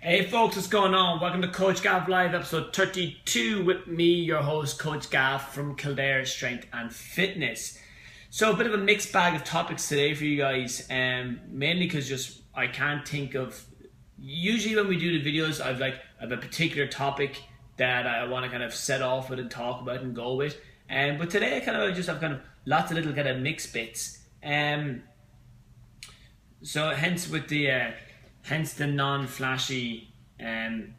Hey folks, what's going on? Welcome to Coach Gav Live, episode 32 with me, your host, Coach Gav from Kildare Strength and Fitness. So a bit of a mixed bag of topics today for you guys, mainly because I can't think of, usually when we do the videos, I've a particular topic that I want to kind of set off with and talk about and go with. But today I just have lots of little kind of mixed bits. So hence the non-flashy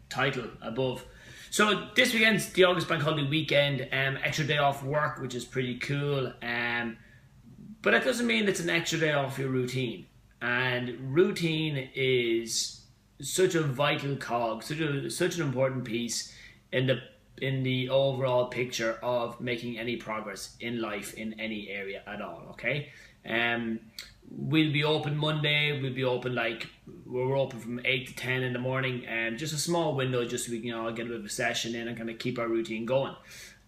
title above. So this weekend's the August Bank Holiday weekend, extra day off work, which is pretty cool. But that doesn't mean it's an extra day off your routine. And routine is such a vital cog, such an important piece in the overall picture of making any progress in life in any area at all. Okay. We'll be open Monday. We'll be open we're open from 8 to 10 in the morning, and just a small window just so we can get a bit of a session in and kind of keep our routine going.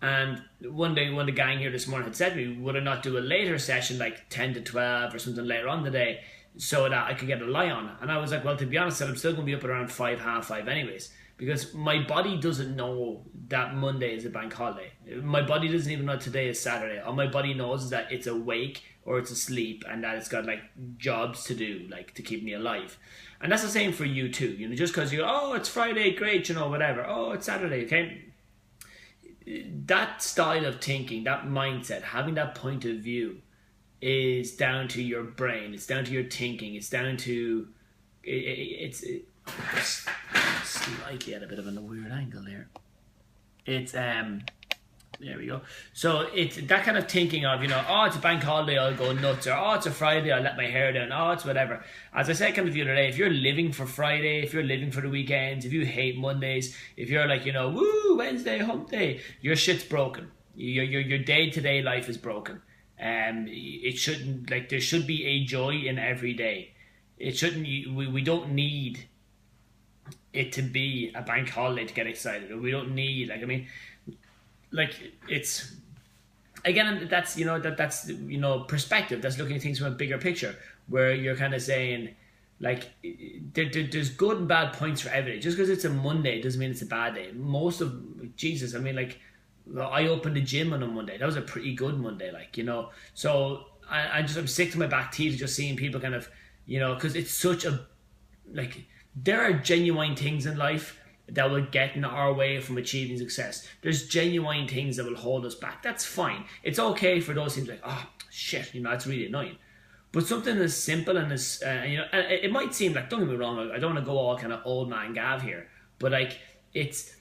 And one day, when the gang here this morning had said to me, would I not do a later session like 10 to 12 or something later on the day so that I could get a lie on? And I was like, well, to be honest, I'm still going to be up around 5, half 5 anyways, because my body doesn't know that Monday is a bank holiday. My body doesn't even know today is Saturday. All my body knows is that it's awake or it's asleep, and that it's got jobs to do, to keep me alive. And that's the same for you too. Just because you go, oh, it's Friday, great, whatever. Oh, it's Saturday, okay? That style of thinking, that mindset, having that point of view is down to your brain. It's down to your thinking. It's down to... It's slightly at a bit of a weird angle there. It's... There we go. So it's that kind of thinking of, oh, it's a bank holiday, I'll go nuts, or oh, it's a Friday, I'll let my hair down, oh, it's whatever. As I said kind of the other day, if you're living for Friday, if you're living for the weekends, if you hate Mondays, if you're woo, Wednesday, hump day, your shit's broken. Your day-to-day life is broken. It shouldn't, there should be a joy in every day. It shouldn't, we don't need it to be a bank holiday to get excited, or we don't need, it's, again, that's that's perspective. That's looking at things from a bigger picture, where you're kind of saying there's good and bad points for every day. Just because it's a Monday doesn't mean it's a bad day. I opened the gym on a Monday. That was a pretty good Monday, so I'm sick to my back teeth just seeing people kind of, because it's such a, there are genuine things in life that will get in our way from achieving success. There's genuine things that will hold us back. That's fine. It's okay for those things oh shit, that's really annoying. But something as simple and as it might seem don't get me wrong, I don't want to go all kind of old man Gav here, but it's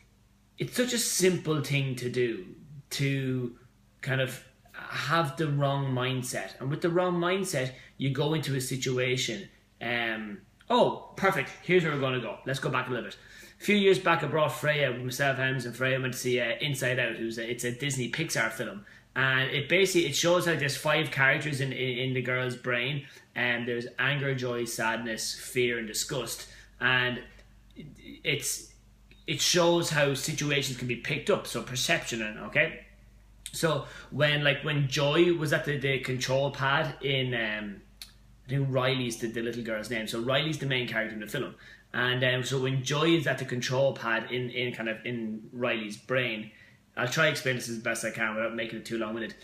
such a simple thing to do, to kind of have the wrong mindset. And with the wrong mindset, you go into a situation. Oh, perfect. Here's where we're going to go. Let's go back a little bit. A few years back, I brought Freya, with myself, Hems, and Freya went to see Inside Out. It's a Disney Pixar film, and it shows how there's 5 characters in the girl's brain, and there's anger, joy, sadness, fear, and disgust, and it shows how situations can be picked up, so perception, okay. So when Joy was at the control pad in I think Riley's the little girl's name, so Riley's the main character in the film. And so when Joy is at the control pad in Riley's brain, I'll try to explain this as best I can without making it too long-winded.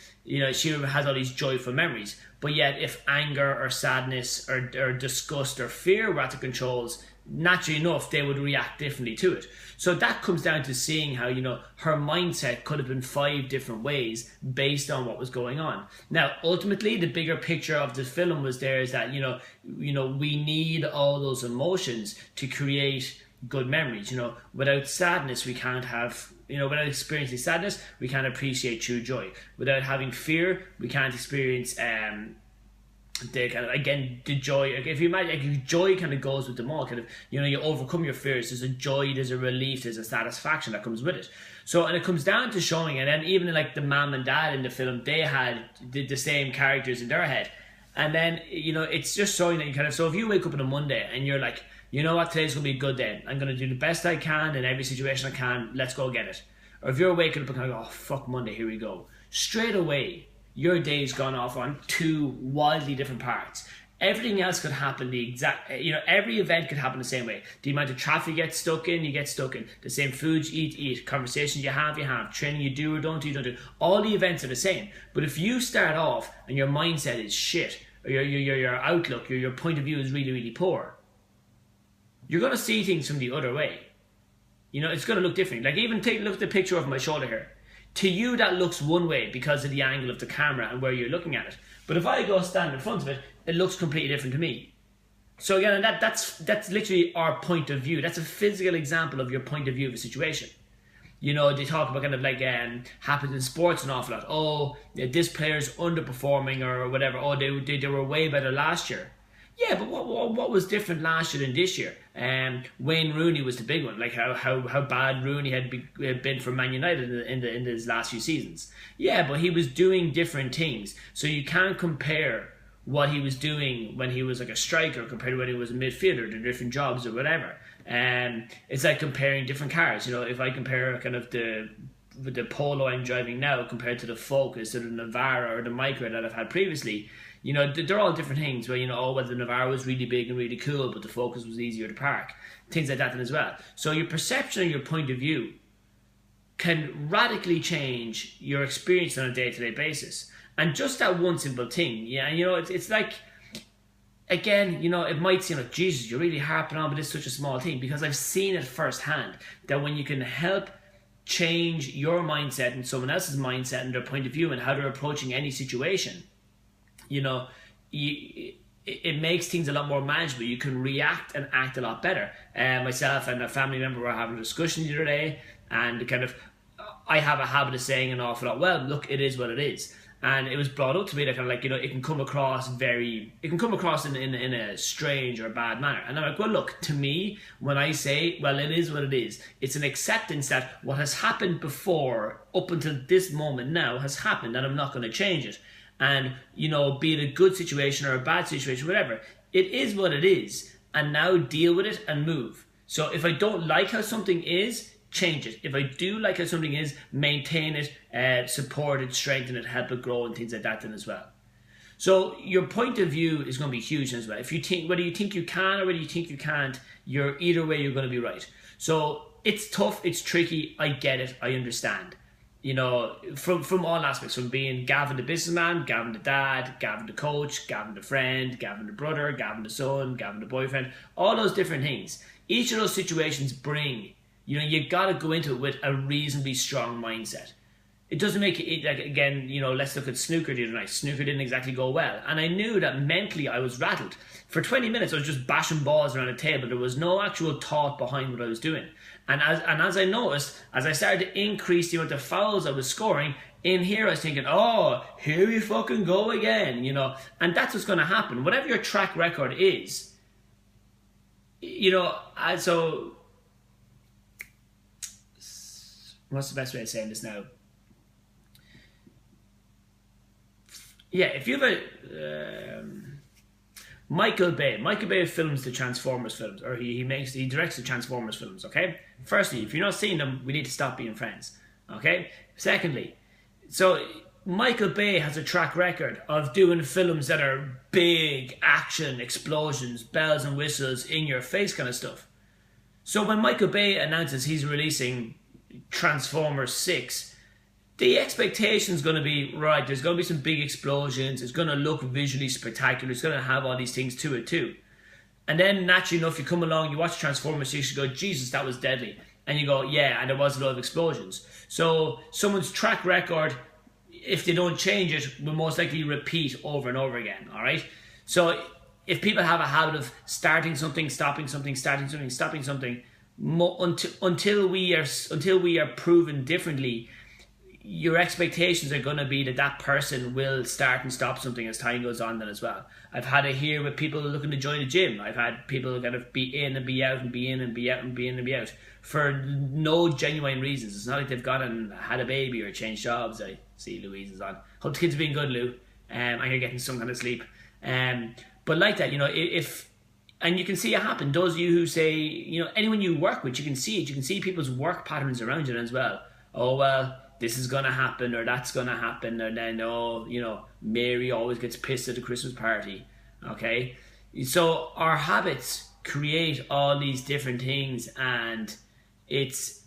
She has all these joyful memories, but yet if anger or sadness or disgust or fear were at the controls, naturally enough, they would react differently to it. So that comes down to seeing how, her mindset could have been 5 different ways based on what was going on. Now, ultimately, the bigger picture of the film was there is that, we need all those emotions to create good memories. Without sadness, we can't have, without experiencing sadness, we can't appreciate true joy. Without having fear, we can't experience the joy. If you imagine, joy kind of goes with them all. You overcome your fears. There's a joy, there's a relief, there's a satisfaction that comes with it. So, and it comes down to showing, and then even the mom and dad in the film, they had the same characters in their head, and then it's just showing that you so if you wake up on a Monday and you're what, today's gonna be a good day. I'm gonna do the best I can in every situation I can. Let's go get it. Or if you're waking up and oh fuck Monday, here we go. Straight away, your day's gone off on 2 wildly different parts. everything else could happen the exact, every event could happen the same way. The amount of traffic you get stuck in, you get stuck in. The same foods you eat. Conversations you have. Training you do or don't do. All the events are the same. But if you start off and your mindset is shit, or your outlook, your point of view is really, really poor, you're going to see things from the other way. It's going to look different. Like, even look at the picture of my shoulder here. To you, that looks one way because of the angle of the camera and where you're looking at it. But if I go stand in front of it, it looks completely different to me. So again, that's literally our point of view. That's a physical example of your point of view of a situation. They talk about kind of like happens in sports an awful lot. Oh, this player's underperforming or whatever. Oh, they were way better last year. Yeah, but what was different last year than this year? Wayne Rooney was the big one. Like how bad Rooney had been for Man United in his last few seasons. Yeah, but he was doing different things. So you can't compare what he was doing when he was like a striker compared to when he was a midfielder, the different jobs or whatever. It's like comparing different cars. If I compare kind of the Polo I'm driving now compared to the Focus or the Navara or the Micra that I've had previously, they're all different things where, well, the Navara was really big and really cool, but the Focus was easier to park. Things like that then as well. So your perception and your point of view can radically change your experience on a day-to-day basis. And just that one simple thing, it's like, again, it might seem like, Jesus, you're really harping on, but it's such a small thing, because I've seen it firsthand, that when you can help change your mindset and someone else's mindset and their point of view and how they're approaching any situation, it makes things a lot more manageable. You can react and act a lot better. Myself and a family member were having a discussion the other day, and I have a habit of saying an awful lot, well, look, it is what it is. And it was brought up to me that kind of like, it can come across in a strange or bad manner. And I'm like, well, look, to me, when I say, well, it is what it is, it's an acceptance that what has happened before, up until this moment now, has happened, and I'm not going to change it. And, be it a good situation or a bad situation, whatever, it is what it is. And now deal with it and move. So if I don't like how something is, change it. If I do like how something is, maintain it, support it, strengthen it, help it grow, and things like that then as well. So your point of view is going to be huge as well. If you think, whether you think you can or whether you think you can't, either way you're going to be right. So it's tough, it's tricky, I get it, I understand. From all aspects, from being Gavin the businessman, Gavin the dad, Gavin the coach, Gavin the friend, Gavin the brother, Gavin the son, Gavin the boyfriend, all those different things. Each of those situations bring, you got to go into it with a reasonably strong mindset. It doesn't make it, like, again, let's look at snooker the other night. Snooker didn't exactly go well. And I knew that mentally I was rattled. For 20 minutes, I was just bashing balls around a table. There was no actual thought behind what I was doing. And as I noticed, as I started to increase the amount of fouls I was scoring, in here I was thinking, oh, here we fucking go again, And that's what's going to happen. Whatever your track record is, so... What's the best way of saying this now? Yeah, if you have a Michael Bay films the Transformers films, or he directs the Transformers films. Okay. Firstly, if you're not seeing them, we need to stop being friends. Okay. Secondly, so Michael Bay has a track record of doing films that are big action, explosions, bells and whistles, in your face kind of stuff. So when Michael Bay announces he's releasing Transformers 6, the expectation's going to be, right, there's going to be some big explosions, it's going to look visually spectacular, it's going to have all these things to it too. And then naturally enough, you come along, you watch Transformers 6, you go, Jesus, that was deadly. And you go, yeah, and there was a lot of explosions. So someone's track record, if they don't change it, will most likely repeat over and over again, all right? So if people have a habit of starting something, stopping something, starting something, stopping something, until we are proven differently, your expectations are going to be that person will start and stop something as time goes on then as well. I've had it here with people looking to join a gym. I've had people kind of be in and be out and be in and be out and be in and be out for no genuine reasons. It's not like they've gone and had a baby or changed jobs. I see Louise is on. Hope the kids are being good, Lou. And you're getting some kind of sleep. But like that, and you can see it happen. Those of you who say, anyone you work with, you can see it. You can see people's work patterns around you as well. Oh, well, this is going to happen or that's going to happen. Or then, Mary always gets pissed at the Christmas party. Okay, so our habits create all these different things, and it's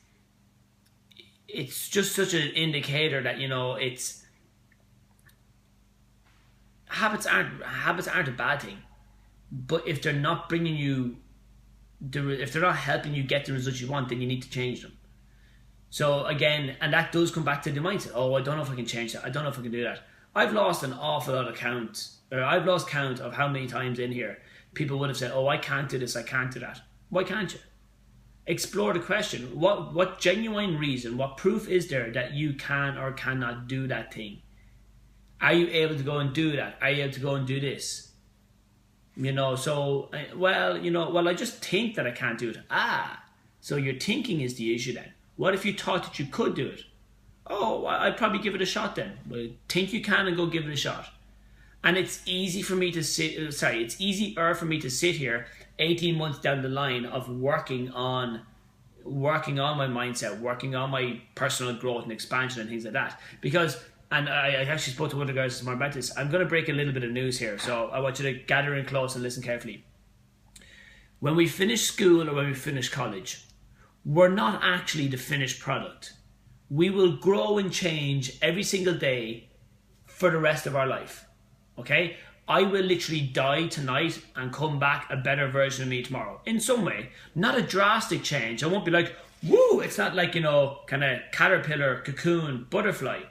it's just such an indicator that, you know, it's habits aren't a bad thing, but if they're not bringing you if they're not helping you get the results you want, then you need to change them. So again, and that does come back to the mindset. Oh, I don't know if I can change that. I don't know if I can do that. I've lost an awful lot of count, or I've lost count of how many times in here people would have said, "Oh, I can't do this. I can't do that." Why can't you? Explore the question. What genuine reason, what proof is there that you can or cannot do that thing? Are you able to go and do that? Are you able to go and do this? You know, so, well, I just think that I can't do it. So your thinking is the issue then. What if you thought that you could do it? Oh, I'd probably give it a shot then. Well, think you can and go give it a shot. And it's easy for me to it's easier for me to sit here 18 months down the line of working on my mindset, working on my personal growth and expansion and things like that. Because, and I actually spoke to one of the guys this morning about this, I'm going to break a little bit of news here, so I want you to gather in close and listen carefully. When we finish school or when we finish college, we're not actually the finished product. We will grow and change every single day for the rest of our life. Okay? I will literally die tonight and come back a better version of me tomorrow. In some way. Not a drastic change. I won't be like, woo! It's not like, you know, kind of caterpillar, cocoon, butterfly.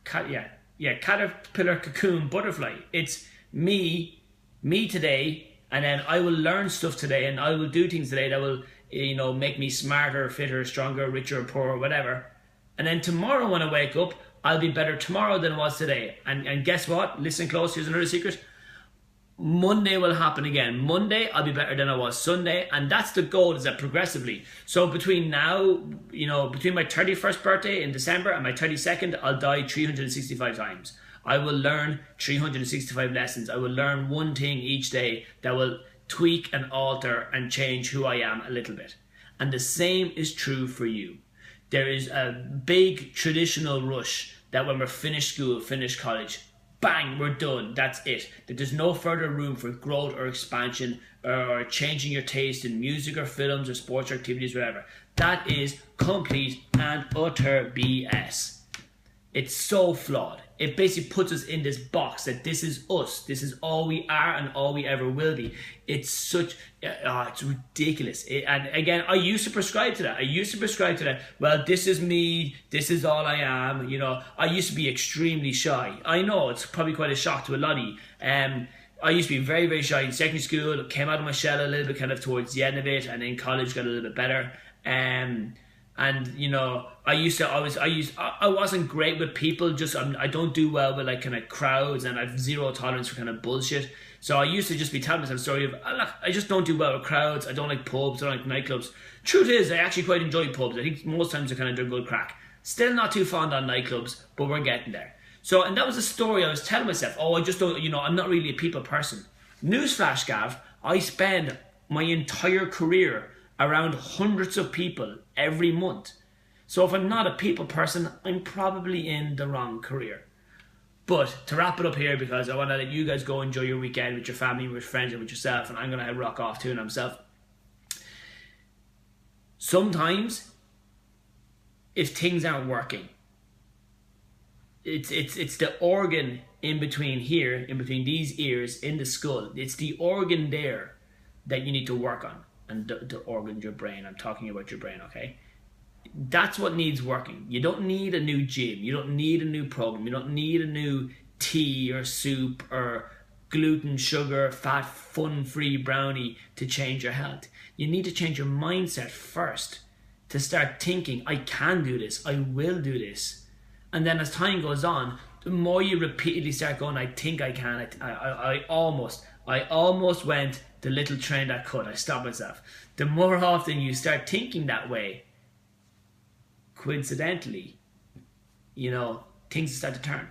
Caterpillar, cocoon, butterfly. It's me today, and then I will learn stuff today, and I will do things today that will, you know, make me smarter, fitter, stronger, richer, poorer, whatever. And then tomorrow when I wake up, I'll be better tomorrow than I was today. And guess what? Listen close, here's another secret. Monday will happen again. Monday, I'll be better than I was Sunday. And that's the goal, is that progressively. So between now, you know, between my 31st birthday in December and my 32nd, I'll die 365 times. I will learn 365 lessons. I will learn one thing each day that will tweak and alter and change who I am a little bit. And the same is true for you. There is a big traditional rush that when we're finished school, finished college, bang, we're done, that's it. That there's no further room for growth or expansion or changing your taste in music or films or sports or activities, whatever. That is complete and utter BS. It's so flawed. It basically puts us in this box that this is us. This is all we are and all we ever will be. It's it's ridiculous. And again, I used to prescribe to that. Well, this is me. This is all I am. You know, I used to be extremely shy. I know it's probably quite a shock to a lot of you. I used to be very, very shy in secondary school. Came out of my shell a little bit kind of towards the end of it. And in college got a little bit better. And you know, I wasn't great with people. I don't do well with like kind of crowds, and I have zero tolerance for kind of bullshit. So I used to just be telling myself a story of, look, I just don't do well with crowds. I don't like pubs. I don't like nightclubs. Truth is, I actually quite enjoy pubs. I think most times they're kind of doing good crack. Still not too fond on nightclubs, but we're getting there. So, and that was a story I was telling myself. Oh, I just don't, you know, I'm not really a people person. Newsflash, Gav, I spend my entire career around hundreds of people every month. So if I'm not a people person, I'm probably in the wrong career. But to wrap it up here, because I want to let you guys go enjoy your weekend with your family, with friends, and with yourself, and I'm going to rock off too myself. Sometimes, if things aren't working, it's the organ in between here, in between these ears, in the skull. It's the organ there that you need to work on. And the organ, your brain. I'm talking about your brain, okay? That's what needs working. You don't need a new gym. You don't need a new program. You don't need a new tea or soup or gluten, sugar, fat, fun-free brownie to change your health. You need to change your mindset first to start thinking, I can do this. I will do this. And then as time goes on, the more you repeatedly start going, I think I can. I almost went the little train that could. I stopped myself. The more often you start thinking that way, coincidentally, you know, things start to turn.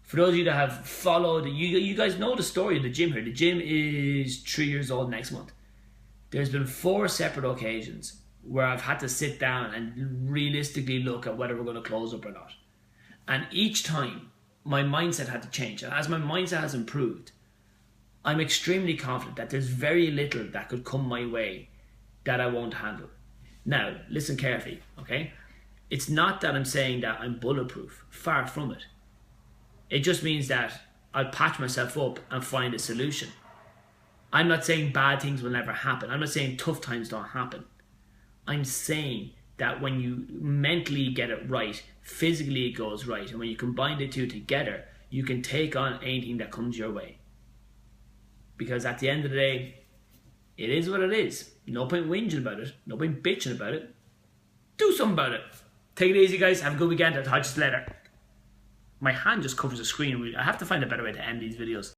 For those of you that have followed, you guys know the story of the gym here. The gym is 3 years old next month. There's been 4 separate occasions where I've had to sit down and realistically look at whether we're going to close up or not. And each time, my mindset had to change. And as my mindset has improved, I'm extremely confident that there's very little that could come my way that I won't handle. Now, listen carefully, okay? It's not that I'm saying that I'm bulletproof. Far from it. It just means that I'll patch myself up and find a solution. I'm not saying bad things will never happen. I'm not saying tough times don't happen. I'm saying that when you mentally get it right, physically it goes right. And when you combine the two together, you can take on anything that comes your way. Because at the end of the day, it is what it is. No point whinging about it. No point bitching about it. Do something about it. Take it easy, guys. Have a good weekend. I'll talk to you later. My hand just covers the screen. I have to find a better way to end these videos.